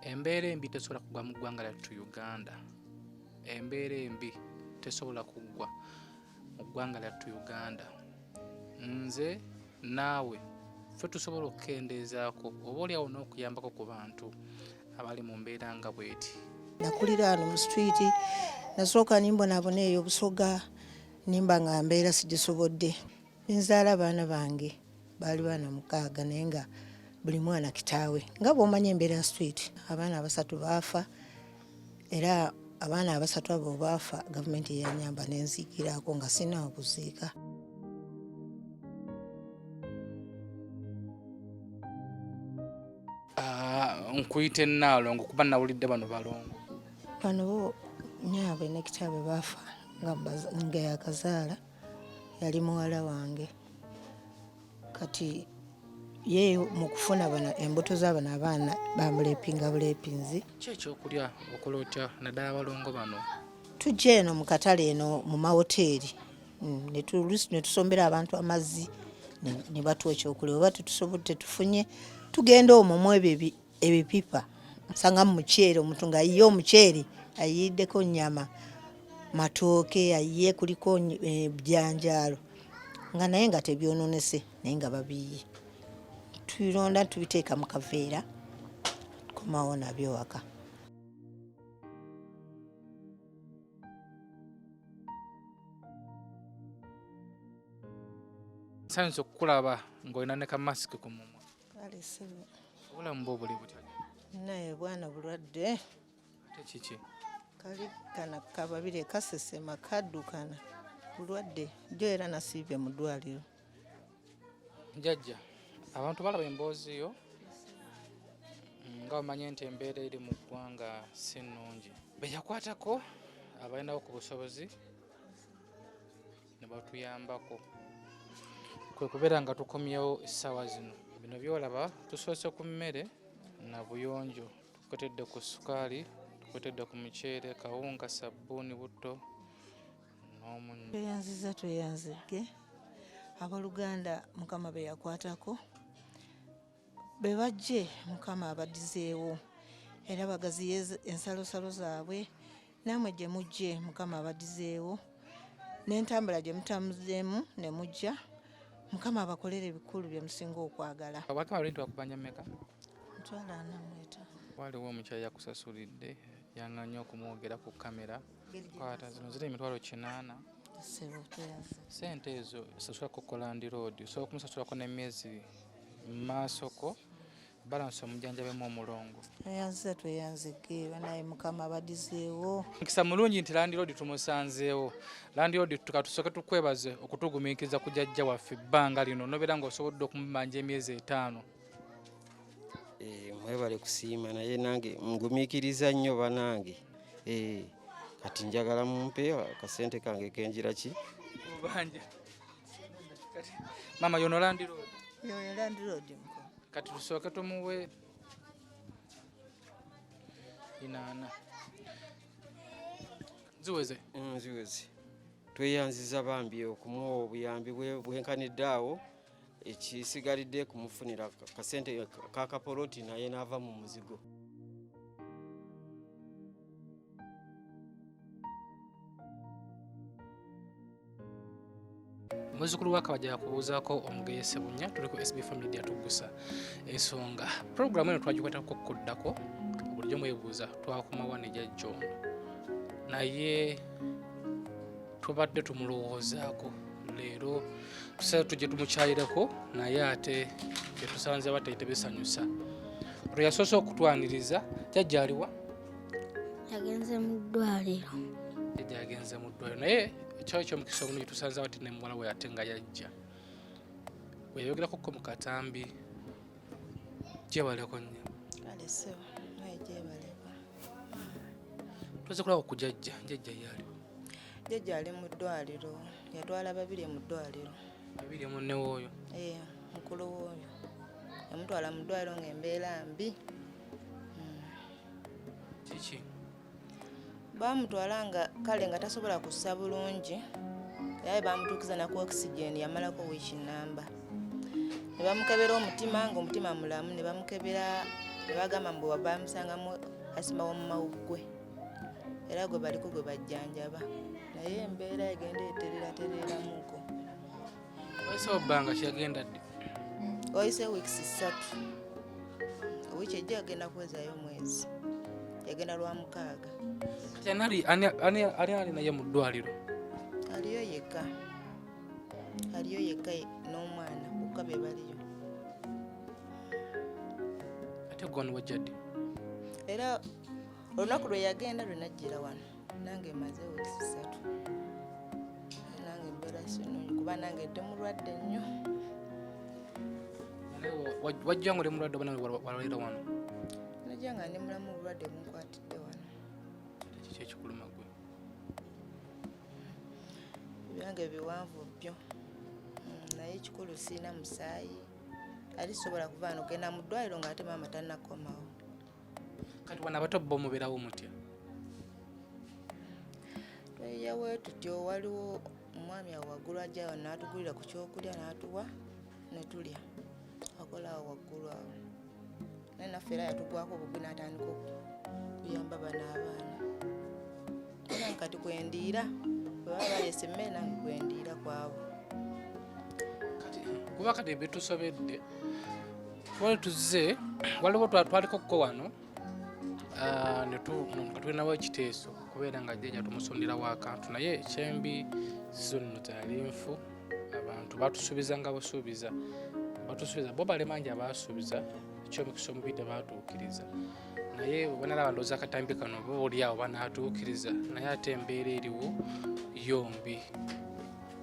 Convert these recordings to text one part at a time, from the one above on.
Embeera embi tesobola kugwa mu ggwanga lyattu Uganda. Embeera embi tesobola kugwa mu ggwanga lyattu Uganda. Nze naawe ffe tusobola okukendeezaako oba oliawo n'okuyambako ku bantu abali mu mbeera nga bweti. Nakulira wano mu street, nasooka nimbonaabona eyo Busoga nimba nga mbeera sigisobodde. Nzaala abaana bange baali baana 6 naye nga buli mwana kitaawe. Nga bw'omanyi embeera ya street, abaana 3 baafa era abaana 3 abo baafa gavumenti yanyamba nenzikiraako nga sina okuziika. Nkuyite Naalongo kuba nawulidde bano balongo. Bano bo nyaabwe ne kitaawe baafa nga yakazaala yali muwala wange. Kati ye mu kufuna bano embuto z'abano abaana bamulepinga bulepinzi. Ki ekyokulya okola otya naddala balongo bano? Tujja eno mu katale eno mu mawoteeri ne tusombera abantu amazzi ne batuwa ekyokulya. Oba tetusobodde tufunye tugenda omwo mu ebipipa nsanga mu muceere omuntu ng'ayiye omuceere ayiyiddeko nnyama matooke ayiye kuliko bjanjaalo nga naye nga tebyononese naye nga babiyiye. Tubironda tubiteeka mu kaveera komawo nabyo waka. Nsanyusa okukulaba ng'olina ne kamasiki ku mumwa. Kale sebo. Obulamu bwo buli butya? Naye bwana bulwadde. Ate kiki? Kali kana kababire kasesema kaddukana bulwadde jo era nasiibye mu ddwaliro. Jaaja, abantu balaba emboozi yo nga bamanye nti embeera eri mu ggwanga si nnungi. Be yakwatako abalinawo ku busobozi ne batuyambako. Kwe kubeera nga tukomyewo essaawa zino. Bino byolaba tusoose ku mmere na buyonjo, tukwetedde ku sukaali, tukwetedde ku muceere, kawunga, sabbuuni, butto n'omunnyo. Tweyanzizze abaluganda Mukama be yakwatako be bajje Mukama abadizeewo era bagaziye ensalosalo zaabwe. Namwe gye mujje Mukama abadizeewo n'entambula gye mutamuzeemu ne mujja Mukama abakolere ebikulu bye musinga okwagala. Abakama bali bakubanja mmeka? Ntwala anamweta. Waliwo omukyala yakusasulidde yanganya okumwogera ku kamera. Kwata zino ziri emitwalo 8. Sebo tweyanze. Sente ezo sasulako ko Land Road. So okumusasulako n'emyezi maasoko balance omujjanjabemu Omulongo. Tweyanzige banaye Mukama abadizeewo. Nkisa mulungi nti Land Road tumusanzeewo. Land Road tukatusooke tukwebaze okutugumiikiriza ku jjajja waffe ebbanga lino nobeera ng'osobodde okumubanja emyezi 5. Mwebale kusiima naye nange ngumiikiriza nnyo banange. Kati njagala mumpe akasente kange kenjira ki? Obanja. Mama yono Land Road. Yoyo Land Road mko. Kati tusooke tumuwe 8. Ziweze? Ziweze. Tweyanziza bambi okumuwa obuyambi bwenkanidde awo ekisigalidde kumufunira kasente kakapoloti naye n'ava mu muzigo. Muzzukulu wa Kabajja yakubuuzaako omugeyese bunya tuli ku SB4 Media Tuggussa Enssonga. Programu eno twagikwatako kuddako bulijjo mwebuuza twakomawa ne jjajja ono naye tubadde tumulowoozaako leero tusaba tujje tumukyayireko naye ate byetusanze batayite bisanyusa. Olwo yasoose okutwaniriza jjajja aliwa? Yagenze mu ddwaliro. Jjajja yagenze mu ddwaliro naye ekyawo ekyomukisa omulungi tusanze bati ne muwala we ate nga yajja. Weyayogerako ko mu katambi gyebaleko nnyo. Kale sebo naye gyebaleko. Tuweze kulaba ku jjajja yaliwo. Jjajja ali mu ddwaliro yatwala 2 mu ddwaliro. 2 munne w'oyo? Mukulu w'oyo yamutwala mu ddwaliro ng'embeera mbi. Kiki? Bamutwala nga kale nga tasobola kussa bulungi yaye bamutuukiza na ku oxygen yamalako wiiki namba. Ne bamukebera omutima ng'omutima mulamu ne bamukebera ne bagamba mbu bamusangamu asima w'omu mawuggwe era gwe baliko gwe bajjanjaba naye embeera egenda etereramuuko. Wayiseewo bbanga kyagenda ddi? Wayiseewo wiikisi 3. Wiiki ejja agenda kuwezaayo mwezi, yagenda lwa 6. Kati ani naye mu ddwaliro? Aliyo yekka n'omwana bokka be baliyo. Ate gwe wajja ddi? Era olunaku lwe yagenda lwe najjira wano nange maze wiikisi 3. Nange mbeera sinungi kuba nange ndi mulwadde nnyo. Wajja nga oli mulwadde oba walwalira wano? Najja nga ndi mulamu obulwadde bunkwatidde wano. Kiki ekikuluma gwe? Ebyange biwanvu byo naye ekikulu siina musaayi alisobola kuva wano kugenda mu ddwaliro ng'ate maama tannakomawo. Kati wano abato bo mubeerawo mutya? Tweyawo tutyo, waliwo omwami awo waggulu ajja wano n'atugulira ku kyokulya n'atuwa ne tulya. Akola awo waggulu awo. Naye naffe era yatugwako obugwi n'atandika okuyamba bano abaana. Era kati kwendiira bwe baba baleese emmere nange kwendiira kwabo. Kuba kati Bimusobedde twali tuzze waliwo twaliko ko wano tulinawo ekiteeso kubeera nga jjajja tumusonderawo akantu naye ekyembi zo nno zaali nfu. Abantu batusuubiza nga busuubiza bo balemanji abaasuubiza ekyomukisa omubi tebaatuukiriza naye banalaba ndowooza akatambi kano bo oliawo banaatuukiriza naye ate embeera eriwo yombi.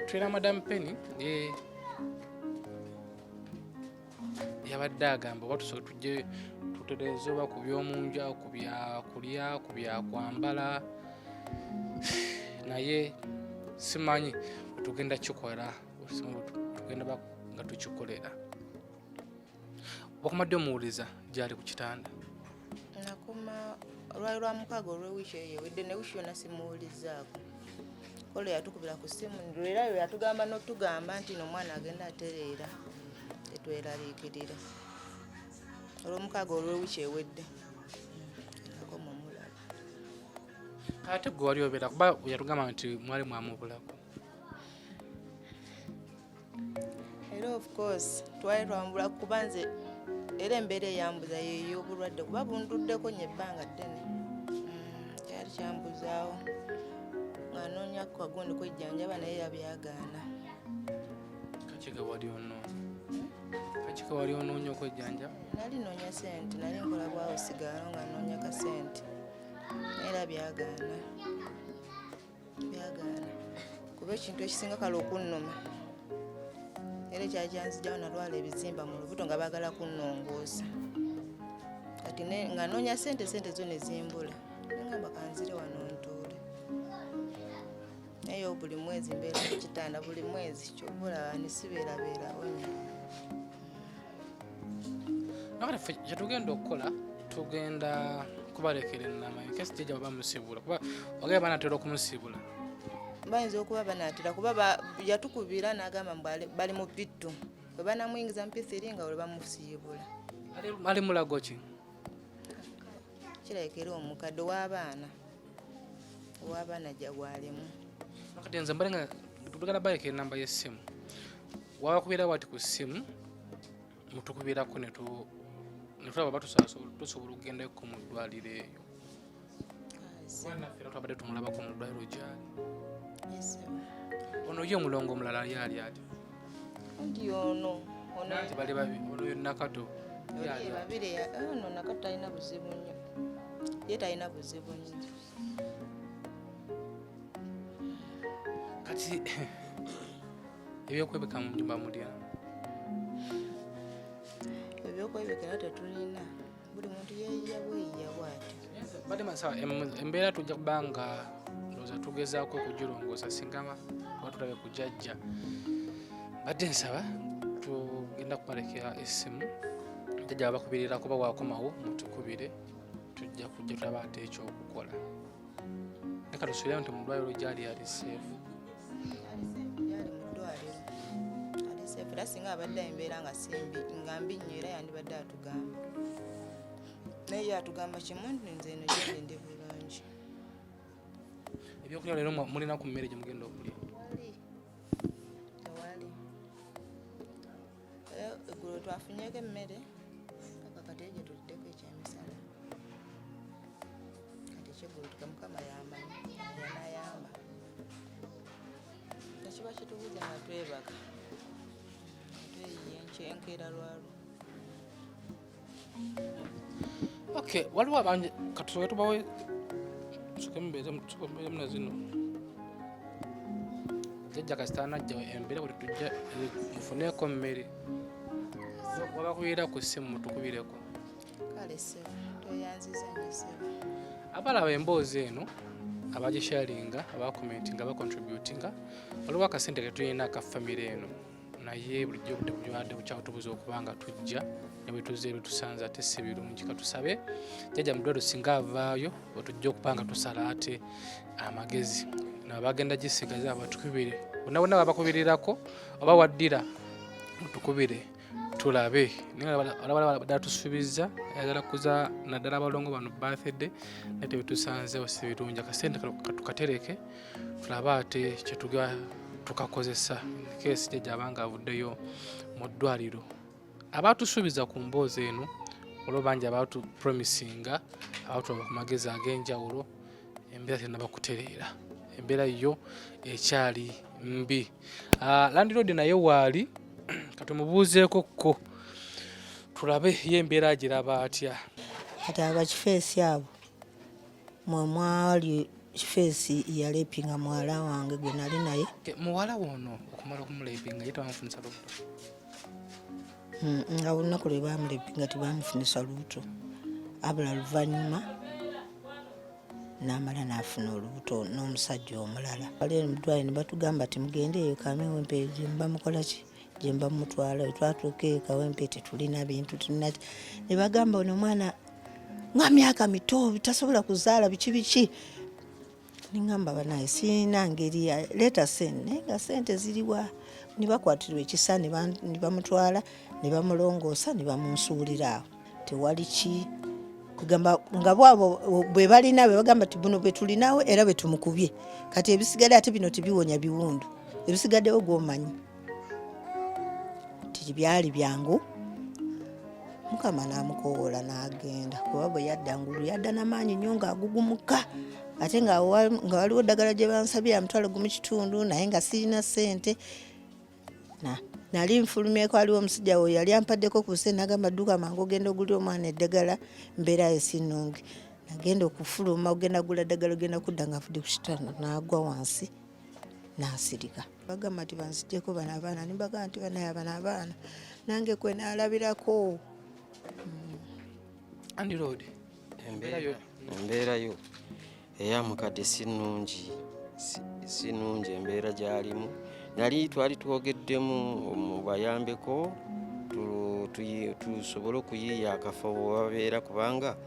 Tulina Madam Penny yabadde agamba oba tusobola tujje tutereeze oba ku by'omunja ku byakulya ku byakwambala naye simanyi tugenda kikola tugenda nga tukikolera. Wakomadde omuwuliza gyali ku kitanda? Nakoma olwali lwa 6 olw'ewiiki eyo ewedde ne wiiki yonna simuwulizaako. Kole yatukubira ku ssimu era yo yatugamba n'otugamba nti n'omwana agenda atereera tetweraliikirira. Olw'6 olw'ewiiki ewedde nakoma omulala. Ate gwe wali obeera kuba yatugamba nti mwali mwamubulako. Era of course twali twamubula kuba nze era embeera eyambuza y'ey'obulwadde kuba bunduddeko nnyo ebbanga ddene. Kyali kyambuzaawo ng'anoonya kagundi kwejjanjaba naye yabyagaana. Kaki wali onoonya okwejjanjaba? Nali noonya ssente, nali nkola bwawo sigalo nga noonya ka ssente naye era byagaana kuba ekintu ekisinga kale okunnuma era ekyali kyanzijjawo nalwala ebizimba mu lubuto nga baagala kunnongoosa kati nga noonya ssente zo ne zimbula nengamba kanzire wano ntuule naye buli mwezi mbeera ku kitanda buli mwezi kyobula nisibeerabeerawo nnyo. Nakati ffe kyetugenda okukola tugenda kubalekera ennama enkesi jjajja baba musibula kuba wagala banaatera okumusibula. Bayinza okuba banaatera kuba yatukubira n'agamba bali mu bittu bwe banamuyingiza mu P3 nga bwe bamusiibula. Ali mulago ki? Kirabikira omukadde ow'abaana jja gwalimu. Nakati nze mbale nga tugenda balekera ennamba y'essimu wabakubira bati ku ssimu mutukubirako ne tulaba tusobola okugendako mu ddwaliro eyo. Naffe era twabadde tumulabako mu ddwaliro gyali. Ono ye Omulongo omulala yali ati Ndi ono nti bali babiri ono ye Nakato oli babiri ono Nakato talina buzibu nnyo ye talina buzibu nnyo. Kati ebyokwebeka mu nnyumba mulya? Ebyokwebekera tetulina, buli muntu yeeyiya bweyiya bw'ati. Badde masawa embeera tujja kuba nga ndowooza tugezaako okugirongoosa singa kuba tulabe ku jjajja. Badde nsaba tugenda kubalekera essimu jjajja babakubirira kuba wakomawo mutukubire tujja kujja tulaba ate ekyokukola. Ne katusuubire nti mu ddwaliro gyali ali seefu. Era singa abadde embeera nga mbi nnyo era yandibadde atugamba naye atugamba kimu nze eno gyende bulungi. Ebyokulya leero mulina ku mmere gye mugenda okulya? Tewali. Eggulo twafunyeko emmere kati gye tuliddeko ekyemisala. Kati ekyeggulu tukamukama yamanyi yanayamba. Kiba kitubuza nga twebaka. Tweyiyenkera lwalo. Okay, waliwo abangi katusobola tubawe tukombeere muna zino jajja kasita najja embeera buli tujja mufuneeko mmere wabakubirira ku ssimu mutukubireko. Kale ssebo tweyanziza nnyo ssebo. Abalaba emboozi eno abagisharinga abakomentinga abacontributinga waliwo akasente ke tulina aka famire eno naye bulijjo budde bulwadde bukyatubuza okuba nga tujja ne bwe tuzze ebitusanze ate si birungi. Katusabe jjajja muddwalo singa avaayo otujja okuba nga tusala ate amagezi nabagenda gisigaza batukubire bonna bonna babakubirirako oba waddira mutukubire tulabe alabala badatusuubiza ayagala kuza naddala abalongo bano birthday naye tebitusanzeewo si birungi. Akasente katukatereke tulabe ate kyetuga tukakozesa kesi jjajja abanga avuddeyo mu ddwaliro. Abatusuubiza ku mboozi eno olwo bangi abatu promisinga abatuba ku magezi ag'enjawulo embeera tennabakutereera, embeera yo ekyali mbi. Landiroodi naye waali katumubuuzeeko ko tulabe ye embeera agiraba atya. Kati abakifeesi abo mwe mwali kifeesi yalepinga muwala wange gwe nali naye. Muwala wono okumala okumulepinga ye tebamufunisa lubuto? Nga olunaku lwe bamulepinga tebamufunisa lubuto, abula luvannyuma n'amala n'afuna olubuto n'omusajja omulala. Bali mu ddwaliro ne batugamba timugende eyo Kawempe gye mba mukola ki gye mba mutwala. Twatuuka eyo Kawempe tetulina bintu tulina ne bagamba ono omwana nga myaka mito tasobola kuzaala biki. Ningamba banaye sina ngeri leta sente nga sente ziriwa. Ne bakwatirwa ekisa ne bamutwala ne bamulongoosa ne bamunsuulira awo. Tewali ki kugamba nga bwabo bwe balina bwe bagamba ti buno bwe tulinawo era bwe tumukubye. Kati ebisigadde ate bino tibiwonya biwundu. Ebisigaddewo gw'omanyi. Tibyali byangu. Mukama n'amukoola n'agenda kuba bwe yadda ngulu yadda n'amaanyi nnyo ng'agugumuka ate nga waliwo eddagala gye bansabye amutwale gumu kitundu naye nga sirina ssente. Nali nfulumyeko aliwo omusajja we yali ampaddeko ku ssente n'agamba dduka mangu ogenda ogulira omwana eddagala mbeera ye si nnungi. Nagenda okufuluma ogenda gula eddagala ogenda kudda nga afudde ku kitanda n'agwa wansi n'asirika. Bagamba nti bansigyeko bano abaana nimbagamba nti banaye bano abaana nange kwe naalabirako. Landiroodi embeera yo eyamukadde si nnungi embeera gy'alimu. Nali twali twogeddemu mubayambeko tusobole okuyiiya akafo webabeera kubanga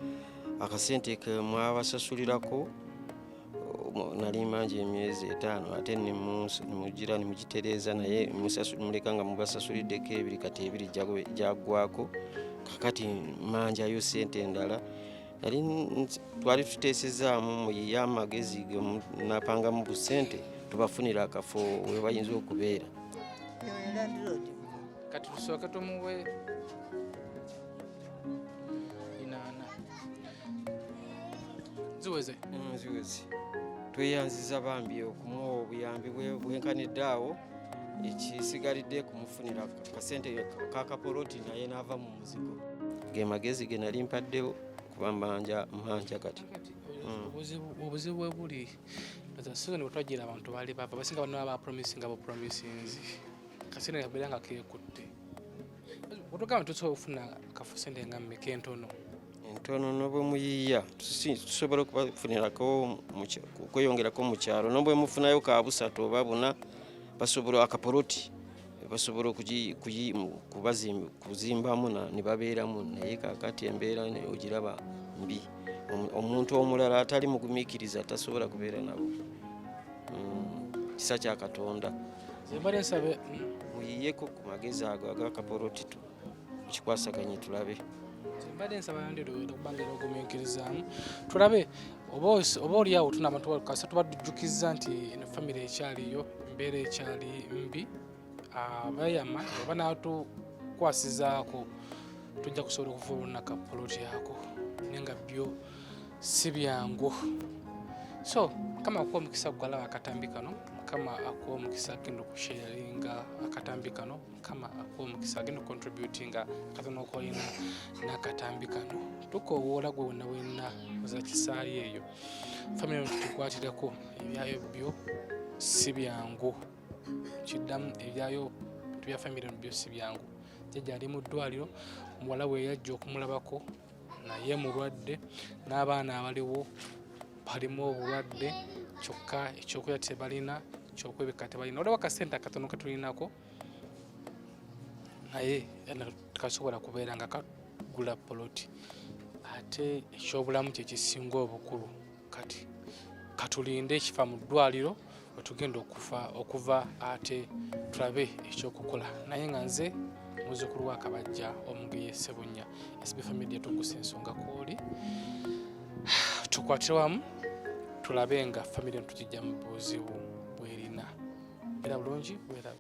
akasente ke mwabasasulirako nali mangi emyezi 5 ate nemugira nemugitereeza naye muleka nga mubasasuliddeko 2 kati 2 jaggwako kakati manjayo sente endala. Twali tuteesezaamu muyiiya amagezi ge napangamu ku sente tubafunira akafo we bayinza okubeera. Kati tusooke tumuwe 8 ziweze. Tweyanziza bambi okumuwa obuyambi bwenkanidde awo ekisigalidde kumufunira kasente kakapoloti naye n'ava mu muzigo. Ge magezi ge nali mpaddewo kuba manja kati. Obuzibu bwe buli ne bwetwagira abantu baali bava basinga bano abapromisinga bopromisinzi kasente kabeera nga keekutte. Otugamba tusobola okufuna kafusente nga mmeka entono n'obwe muyiiya tusobola okubafunirako okweyongerako mu kyalo n'obwe mufunayo ka 3 oba 4 basobola akapoloti basobola kuzimbamu ne babeeramu naye kakati embeera ogiraba mbi. Omuntu omulala atali mugumiikiriza tasobola kubeera nabo. Kisa kya Katonda. Zembale nsabe muyiiyeko ku magezi ago ag'akapoloti tukikwasaganye tulabe. mbadde nsaba ndiro okubangera ogumiikirizaamu tulabe oba oliawo tuna abantu kasa tubajjukiza nti eno famire ekyaliyo embeera ekyali mbi abayama oba natukwasizaako tujja kusobola okuvuba olunaku poloti yako naye nga byo si byangu so kama akuwa omukisa gwalaba akatambi kano kama akuwa omukisa agenda okusharinga akatambi kano kama akuwa omukisa agenda ocontributinga akatono kolina n'akatambi kano tukowoola gwe wonna wenna za kisaayi eyo famire tukwatireko ebyayo byo si byangu kiddamu ebyayo tubya famire byo si byangu jjajja ali mu ddwaliro muwala we yajja okumulabako naye mulwadde n'abaana abaliwo balimu obulwadde kyokka ekyokulya tebalina ekyokwebeka tebalina olaba akasente akatono katulinako naye tekasobola kubeera nga kagula poloti ate ekyobulamu kyekisinga obukulu kati katulinde ekifa mu ddwaliro wetugenda okuva ate tulabe ekyokukola naye nga nze muzzukulu wa Kabajja Omugeye Ssebunya SB4 Media Tuggussa Enssonga kwoli tukwatire wamu tulabe nga famire tukijja mu buzibu bwerina era bulungi bwera